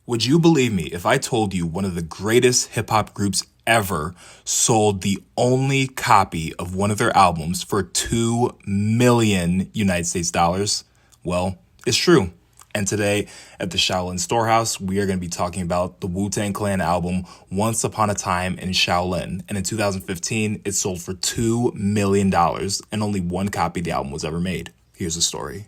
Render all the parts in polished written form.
Would you believe me if I told you one of the greatest hip hop groups ever sold the only copy of one of their albums for 2 million United States dollars? Well, it's true. And today at the Shaolin Storehouse, we are going to be talking about the Wu-Tang Clan album Once Upon a Time in Shaolin. And in 2015, it sold for $2 million, and only one copy of the album was ever made. Here's the story.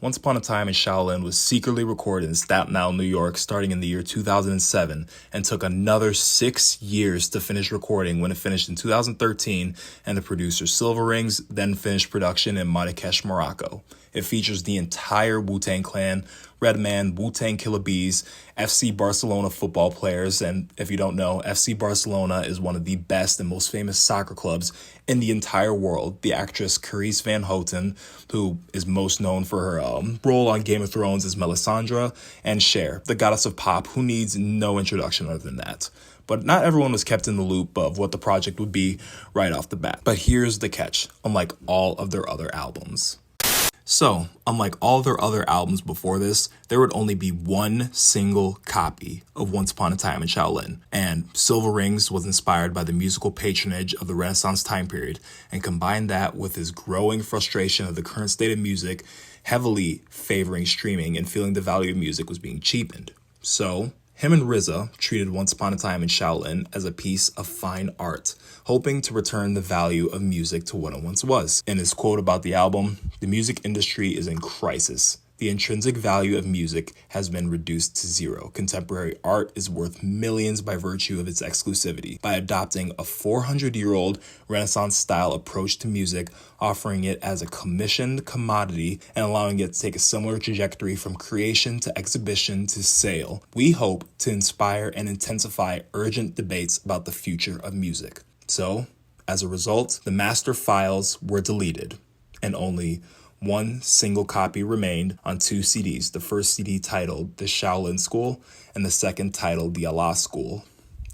Once Upon a Time in Shaolin was secretly recorded in Staten Island, New York, starting in the year 2007, and took another 6 years to finish recording when it finished in 2013, and the producer Silver Rings then finished production in Marrakesh, Morocco. It features the entire Wu-Tang Clan, Redman, Wu-Tang Killer Bees, FC Barcelona football players, and if you don't know, FC Barcelona is one of the best and most famous soccer clubs in the entire world. The actress Carice Van Houten, who is most known for her role on Game of Thrones as Melisandre, and Cher, the goddess of pop, who needs no introduction other than that. But not everyone was kept in the loop of what the project would be right off the bat. But here's the catch, unlike all of their other albums. So, unlike all their other albums before this, there would only be one single copy of Once Upon a Time in Shaolin, and Silver Rings was inspired by the musical patronage of the Renaissance time period, and combined that with his growing frustration of the current state of music, heavily favoring streaming and feeling the value of music was being cheapened. So, him and RZA treated Once Upon a Time in Shaolin as a piece of fine art, hoping to return the value of music to what it once was. In his quote about the album, "The music industry is in crisis. The intrinsic value of music has been reduced to zero. Contemporary art is worth millions by virtue of its exclusivity. By adopting a 400-year-old Renaissance-style approach to music, offering it as a commissioned commodity and allowing it to take a similar trajectory from creation to exhibition to sale, we hope to inspire and intensify urgent debates about the future of music." So, as a result, the master files were deleted, and only one single copy remained on 2 CDs, the first CD titled The Shaolin School and the second titled The Allah School,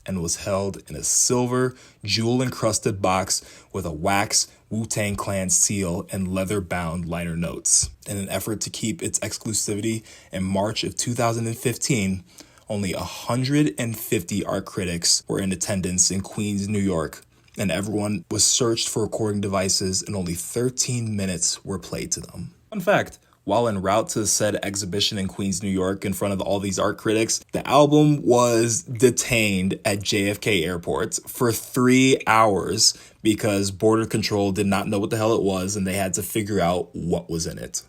and was held in a silver, jewel-encrusted box with a wax Wu-Tang Clan seal and leather-bound liner notes. In an effort to keep its exclusivity, in March of 2015, only 150 art critics were in attendance in Queens, New York, and everyone was searched for recording devices, and only 13 minutes were played to them. Fun fact, while en route to said exhibition in Queens, New York, in front of all these art critics, the album was detained at JFK Airport for 3 hours because Border Control did not know what the hell it was, and they had to figure out what was in it.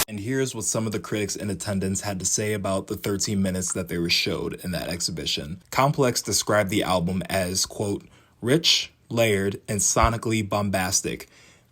And here's what some of the critics in attendance had to say about the 13 minutes that they were showed in that exhibition. Complex described the album as, quote, rich, layered, and sonically bombastic.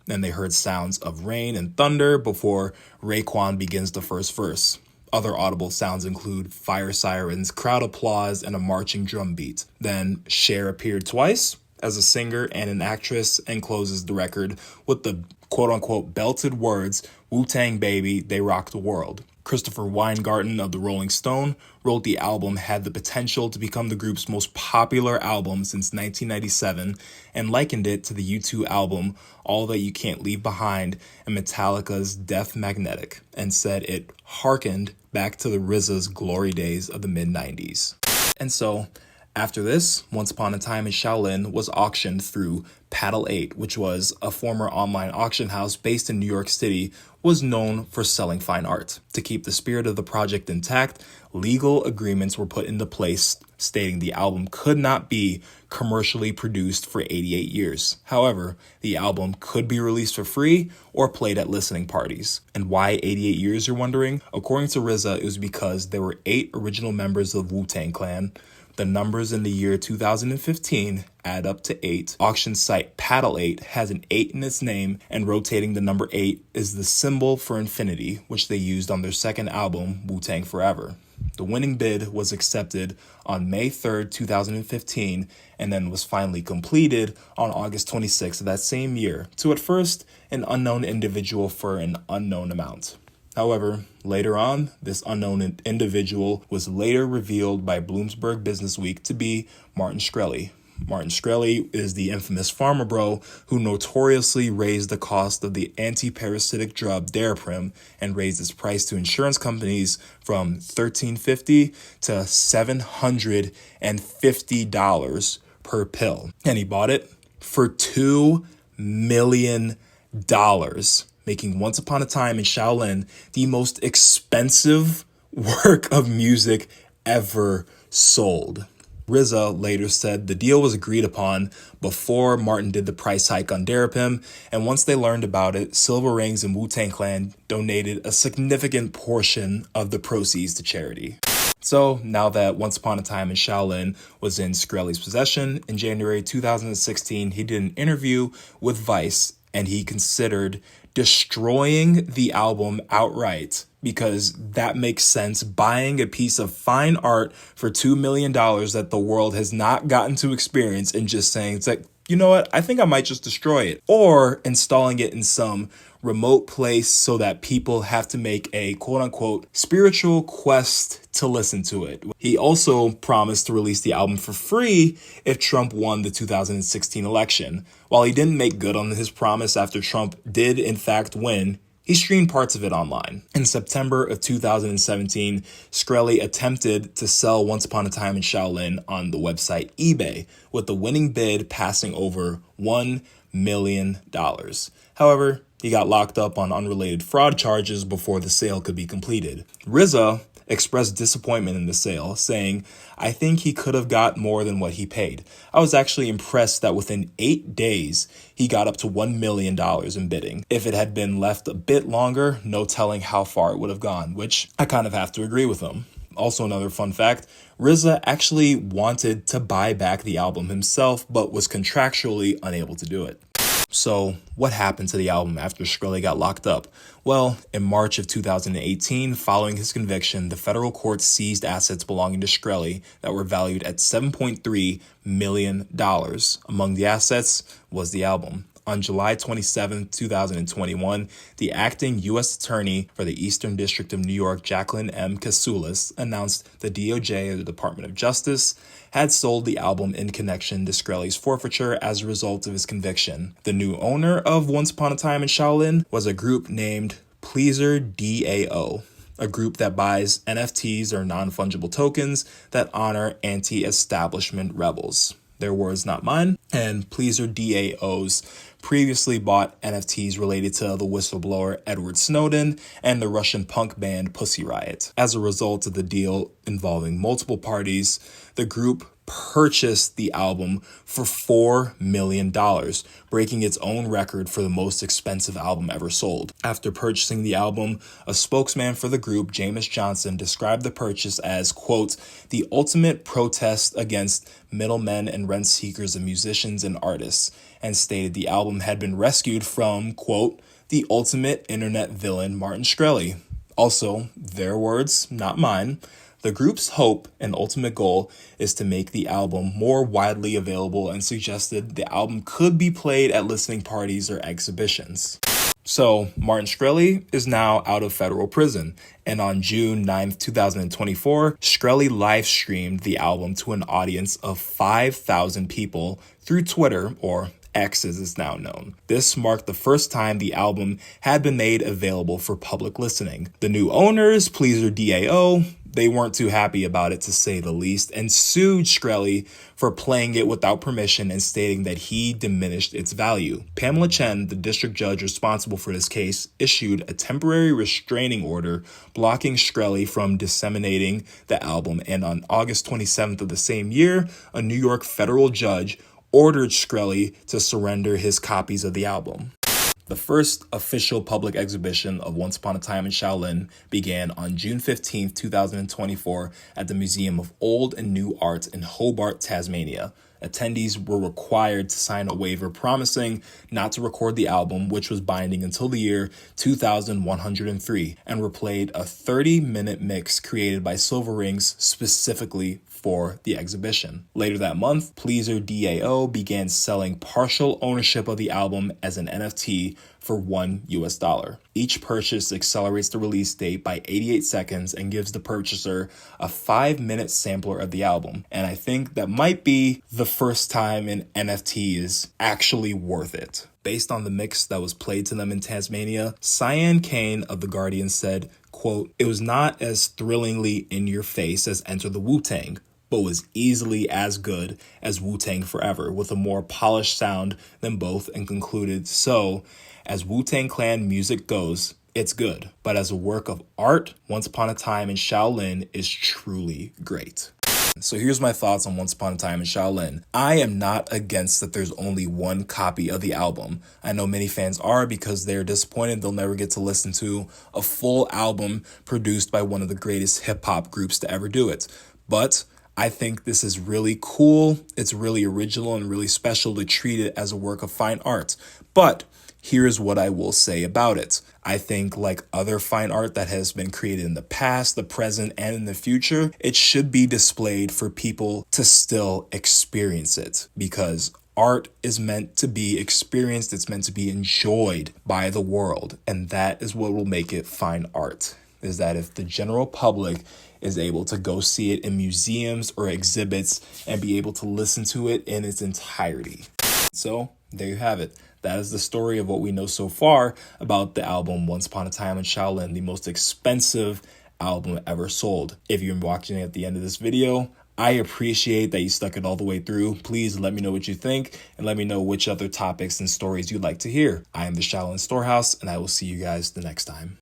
Then they heard sounds of rain and thunder before Raekwon begins the first verse. Other audible sounds include fire sirens, crowd applause, and a marching drum beat. Then Cher appeared twice as a singer and an actress and closes the record with the quote-unquote belted words, "Wu-Tang baby, they rock the world." Christopher Weingarten of the Rolling Stone wrote the album had the potential to become the group's most popular album since 1997 and likened it to the U2 album All That You Can't Leave Behind and Metallica's Death Magnetic, and said it harkened back to the RZA's glory days of the mid-90s. And so, after this, Once Upon a Time in Shaolin was auctioned through Paddle 8, which was a former online auction house based in New York City, was known for selling fine art. To keep the spirit of the project intact, legal agreements were put into place stating the album could not be commercially produced for 88 years. However, the album could be released for free or played at listening parties. And why 88 years, you're wondering? According to RZA, it was because there were 8 original members of Wu-Tang Clan. The numbers in the year 2015 add up to 8. Auction site Paddle 8 has an 8 in its name, and rotating the number 8 is the symbol for infinity, which they used on their second album, Wu-Tang Forever. The winning bid was accepted on May 3rd, 2015, and then was finally completed on August 26th of that same year to, at first, an unknown individual for an unknown amount. However, later on, this unknown individual was later revealed by Bloomberg Businessweek to be Martin Shkreli. Martin Shkreli is the infamous farmer bro who notoriously raised the cost of the anti-parasitic drug Daraprim and raised its price to insurance companies from $13.50 to $750 per pill. And he bought it for $2 million, making Once Upon a Time in Shaolin the most expensive work of music ever sold. RZA later said the deal was agreed upon before Martin did the price hike on Daraprim, and once they learned about it, Silver Rings and Wu-Tang Clan donated a significant portion of the proceeds to charity. So now that Once Upon a Time in Shaolin was in Shkreli's possession, in January 2016, he did an interview with Vice, and he considered destroying the album outright because that makes sense. Buying a piece of fine art for $2 million that the world has not gotten to experience and just saying, it's like, you know what, I think I might just destroy it. Or installing it in some remote place so that people have to make a quote unquote spiritual quest to listen to it. He also promised to release the album for free if Trump won the 2016 election. While he didn't make good on his promise after Trump did in fact win, he streamed parts of it online. In September of 2017, Shkreli attempted to sell Once Upon a Time in Shaolin on the website eBay, with the winning bid passing over $1 million. However, he got locked up on unrelated fraud charges before the sale could be completed. RZA expressed disappointment in the sale, saying, "I think he could have got more than what he paid. I was actually impressed that within 8 days, he got up to $1 million in bidding. If it had been left a bit longer, no telling how far it would have gone," which I kind of have to agree with him. Also, another fun fact, RZA actually wanted to buy back the album himself, but was contractually unable to do it. So what happened to the album after Shkreli got locked up? Well, in March of 2018, following his conviction, the federal court seized assets belonging to Shkreli that were valued at $7.3 million. Among the assets was the album. On July 27, 2021, the acting U.S. Attorney for the Eastern District of New York, Jacqueline M. Casoulis, announced the DOJ, or the Department of Justice, had sold the album in connection to Shkreli's forfeiture as a result of his conviction. The new owner of Once Upon a Time in Shaolin was a group named Pleaser DAO, a group that buys NFTs, or non-fungible tokens, that honor anti-establishment rebels. Their words, not mine. And Pleaser DAOs previously bought NFTs related to the whistleblower Edward Snowden and the Russian punk band Pussy Riot. As a result of the deal involving multiple parties, the group purchased the album for $4 million, breaking its own record for the most expensive album ever sold. After purchasing the album, a spokesman for the group, Jameis Johnson, described the purchase as, quote, "the ultimate protest against middlemen and rent seekers of musicians and artists," and stated the album had been rescued from, quote, "the ultimate internet villain, Martin Shkreli." Also, their words, not mine. The group's hope and ultimate goal is to make the album more widely available, and suggested the album could be played at listening parties or exhibitions. So, Martin Shkreli is now out of federal prison, and on June 9th, 2024, Shkreli live-streamed the album to an audience of 5,000 people through Twitter, or X as it's now known. This marked the first time the album had been made available for public listening. The new owners, Pleaser DAO, they weren't too happy about it, to say the least, and sued Shkreli for playing it without permission and stating that he diminished its value. Pamela Chen, the district judge responsible for this case, issued a temporary restraining order blocking Shkreli from disseminating the album, and on August 27th of the same year, a New York federal judge ordered Shkreli to surrender his copies of the album. The first official public exhibition of Once Upon a Time in Shaolin began on June 15, 2024 at the Museum of Old and New Art in Hobart, Tasmania. Attendees were required to sign a waiver promising not to record the album, which was binding until the year 2103, and were played a 30-minute mix created by Silver Rings specifically for the exhibition. Later that month, Pleaser DAO began selling partial ownership of the album as an NFT for $1. Each purchase accelerates the release date by 88 seconds and gives the purchaser a 5-minute sampler of the album. And I think that might be the first time an NFT is actually worth it. Based on the mix that was played to them in Tasmania, Cyan Kane of The Guardian said, quote, "It was not as thrillingly in your face as Enter the Wu-Tang, but was easily as good as Wu-Tang Forever, with a more polished sound than both," and concluded, "So, as Wu-Tang Clan music goes, it's good. But as a work of art, Once Upon a Time in Shaolin is truly great." So here's my thoughts on Once Upon a Time in Shaolin. I am not against that there's only one copy of the album. I know many fans are because they're disappointed they'll never get to listen to a full album produced by one of the greatest hip-hop groups to ever do it. But I think this is really cool. It's really original and really special to treat it as a work of fine art. But here's what I will say about it. I think, like other fine art that has been created in the past, the present, and in the future, it should be displayed for people to still experience it, because art is meant to be experienced. It's meant to be enjoyed by the world. And that is what will make it fine art, is that if the general public is able to go see it in museums or exhibits and be able to listen to it in its entirety. So there you have it. That is the story of what we know so far about the album Once Upon a Time in Shaolin, the most expensive album ever sold. If you're watching at the end of this video, I appreciate that you stuck it all the way through. Please let me know what you think and let me know which other topics and stories you'd like to hear. I am the Shaolin Storehouse, and I will see you guys the next time.